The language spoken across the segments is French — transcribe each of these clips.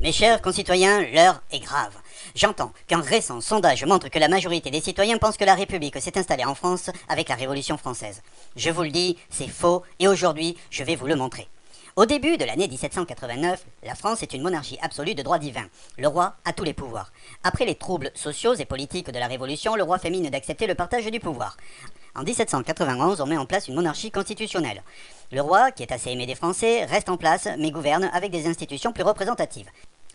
Mes chers concitoyens, l'heure est grave. J'entends qu'un récent sondage montre que la majorité des citoyens pensent que la République s'est installée en France avec la Révolution française. Je vous le dis, c'est faux et aujourd'hui, je vais vous le montrer. Au début de l'année 1789, la France est une monarchie absolue de droit divin. Le roi a tous les pouvoirs. Après les troubles sociaux et politiques de la Révolution, le roi fait mine d'accepter le partage du pouvoir. En 1791, on met en place une monarchie constitutionnelle. Le roi, qui est assez aimé des Français, reste en place mais gouverne avec des institutions plus représentatives.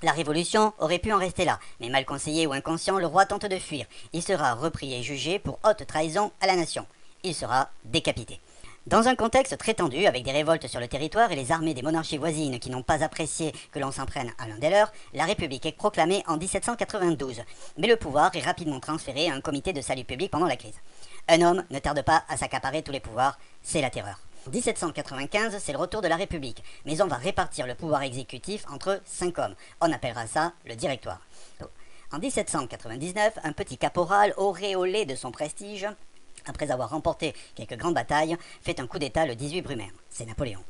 La Révolution aurait pu en rester là, mais mal conseillé ou inconscient, le roi tente de fuir. Il sera repris et jugé pour haute trahison à la nation. Il sera décapité. Dans un contexte très tendu, avec des révoltes sur le territoire et les armées des monarchies voisines qui n'ont pas apprécié que l'on s'en prenne à l'un des leurs, la République est proclamée en 1792. Mais le pouvoir est rapidement transféré à un comité de salut public pendant la crise. Un homme ne tarde pas à s'accaparer tous les pouvoirs, c'est la terreur. En 1795, c'est le retour de la République, mais on va répartir le pouvoir exécutif entre 5 hommes. On appellera ça le directoire. En 1799, un petit caporal, auréolé de son prestige, après avoir remporté quelques grandes batailles, fait un coup d'état le 18 Brumaire. C'est Napoléon.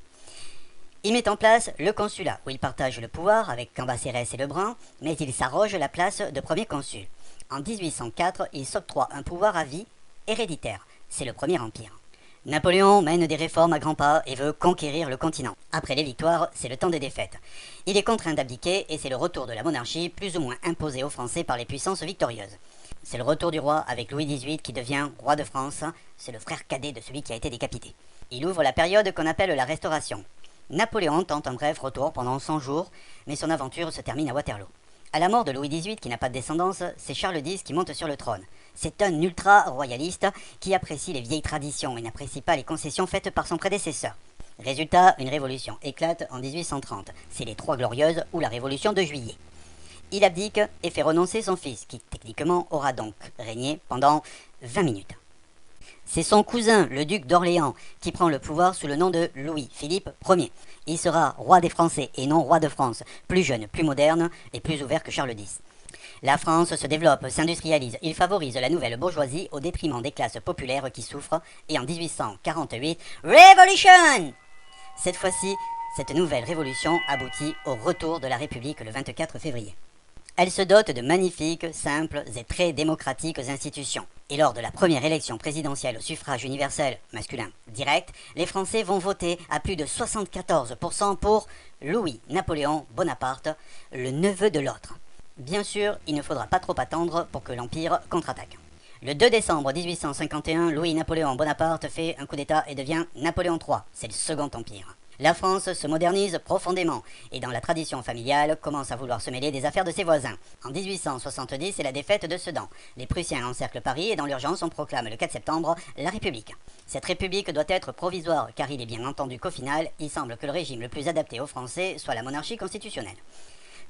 Il met en place le consulat, où il partage le pouvoir avec Cambacérès et Lebrun, mais il s'arroge la place de premier consul. En 1804, il s'octroie un pouvoir à vie héréditaire. C'est le premier empire. Napoléon mène des réformes à grands pas et veut conquérir le continent. Après les victoires, c'est le temps des défaites. Il est contraint d'abdiquer et c'est le retour de la monarchie, plus ou moins imposée aux Français par les puissances victorieuses. C'est le retour du roi avec Louis XVIII qui devient roi de France. C'est le frère cadet de celui qui a été décapité. Il ouvre la période qu'on appelle la Restauration. Napoléon tente un bref retour pendant 100 jours, mais son aventure se termine à Waterloo. À la mort de Louis XVIII, qui n'a pas de descendance, c'est Charles X qui monte sur le trône. C'est un ultra-royaliste qui apprécie les vieilles traditions et n'apprécie pas les concessions faites par son prédécesseur. Résultat, une révolution éclate en 1830. C'est les Trois Glorieuses ou la Révolution de Juillet. Il abdique et fait renoncer son fils, qui techniquement aura donc régné pendant 20 minutes. C'est son cousin, le duc d'Orléans, qui prend le pouvoir sous le nom de Louis-Philippe Ier. Il sera roi des Français et non roi de France, plus jeune, plus moderne et plus ouvert que Charles X. La France se développe, s'industrialise, il favorise la nouvelle bourgeoisie au détriment des classes populaires qui souffrent, et en 1848, Revolution! Cette fois-ci, cette nouvelle révolution aboutit au retour de la République le 24 février. Elle se dote de magnifiques, simples et très démocratiques institutions. Et lors de la première élection présidentielle au suffrage universel masculin direct, les Français vont voter à plus de 74% pour Louis-Napoléon Bonaparte, le neveu de l'autre. Bien sûr, il ne faudra pas trop attendre pour que l'Empire contre-attaque. Le 2 décembre 1851, Louis-Napoléon Bonaparte fait un coup d'État et devient Napoléon III. C'est le Second Empire. La France se modernise profondément et dans la tradition familiale commence à vouloir se mêler des affaires de ses voisins. En 1870, c'est la défaite de Sedan. Les Prussiens encerclent Paris et dans l'urgence, on proclame le 4 septembre la République. Cette République doit être provisoire car il est bien entendu qu'au final, il semble que le régime le plus adapté aux Français soit la monarchie constitutionnelle.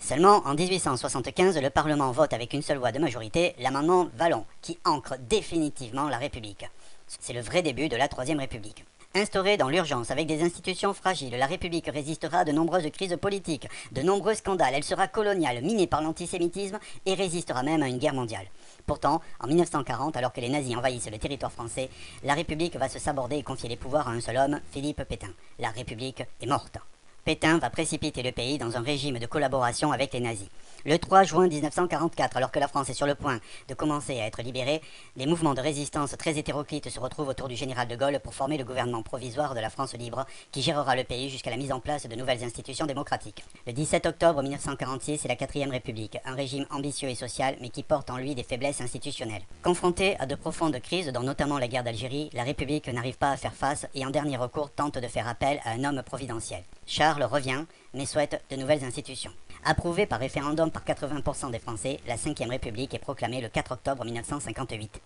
Seulement, en 1875, le Parlement vote avec une seule voix de majorité l'amendement Vallon, qui ancre définitivement la République. C'est le vrai début de la Troisième République. Instaurée dans l'urgence avec des institutions fragiles, la République résistera à de nombreuses crises politiques, de nombreux scandales, elle sera coloniale, minée par l'antisémitisme et résistera même à une guerre mondiale. Pourtant, en 1940, alors que les nazis envahissent le territoire français, la République va se saborder et confier les pouvoirs à un seul homme, Philippe Pétain. La République est morte. Pétain va précipiter le pays dans un régime de collaboration avec les nazis. Le 3 juin 1944, alors que la France est sur le point de commencer à être libérée, les mouvements de résistance très hétéroclites se retrouvent autour du général de Gaulle pour former le gouvernement provisoire de la France libre, qui gérera le pays jusqu'à la mise en place de nouvelles institutions démocratiques. Le 17 octobre 1946, c'est la 4e République, un régime ambitieux et social, mais qui porte en lui des faiblesses institutionnelles. Confrontée à de profondes crises, dont notamment la guerre d'Algérie, la République n'arrive pas à faire face et en dernier recours tente de faire appel à un homme providentiel. Charles revient, mais souhaite de nouvelles institutions. Approuvée par référendum par 80% des Français, la 5e République est proclamée le 4 octobre 1958.